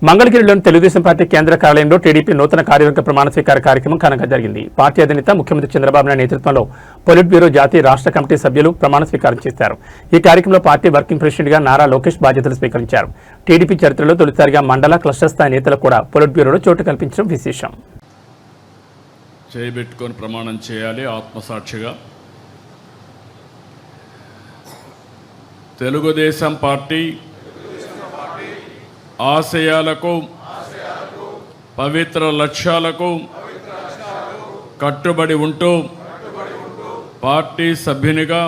మంగళగిరిలోని తెలుగుదేశం పార్టీ కేంద్ర కార్యాలయంలో టీడీపీ నూతన కార్యవర్గ ప్రమాణ స్వీకార కార్యక్రమం ఘనంగా జరిగింది. పార్టీ అధినేత ముఖ్యమంత్రి చంద్రబాబు నాయుడు నేతృత్వంలో పొలిట్ బ్యూరో జాతీయ రాష్ట్ర కమిటీ సభ్యులు ప్రమాణ స్వీకారం చేశారు. ఈ కార్యక్రమంలో పార్టీ వర్కింగ్ ప్రెసిడెంట్ గా నారా లోకేష్ బాధ్యతలు స్వీకరించారు. టీడీపీ చరిత్రలో తొలిసారిగా మండల క్లస్టర్ స్థాయి నేతలు కూడా పొలిట్ బ్యూరోలో చోటు కల్పించడం విశేషం. చేయబెట్టుకొని ప్రమాణం చేయాలి. ఆత్మసాక్షిగా తెలుగుదేశం పార్టీ ఆశయాలకు పవిత్ర లక్ష్యాలకు కట్టుబడి ఉంటూ పార్టీ సభ్యునిగా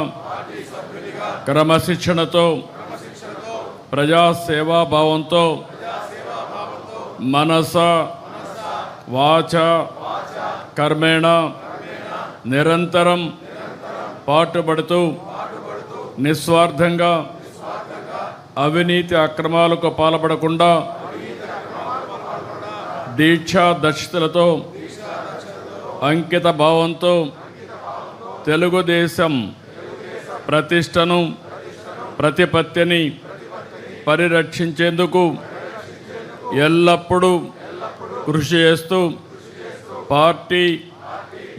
క్రమశిక్షణతో ప్రజాసేవాభావంతో మనస వాచ కర్మేణ నిరంతరం పాటుపడుతూ నిస్వార్థంగా అవినీతి అక్రమాలకు పాల్పడకుండా దీక్షా దక్షతలతో అంకిత భావంతో తెలుగుదేశం ప్రతిష్టను ప్రతిపత్తిని పరిరక్షించేందుకు ఎల్లప్పుడూ కృషి చేస్తూ పార్టీ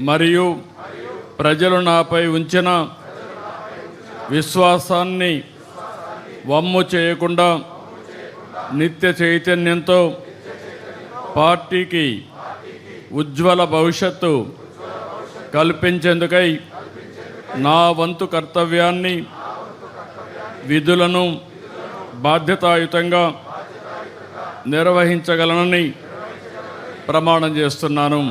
మరియు ప్రజలు నాపై ఉంచిన విశ్వాసాన్ని వమ్ము చేయకుండా నిత్య చైతన్యంతో పార్టీకి ఉజ్వల భవిష్యత్తు కల్పించేందుకై నా వంతు కర్తవ్యాన్ని విధులను బాధ్యతాయుతంగా నిర్వహించగలనని ప్రమాణం చేస్తున్నాను.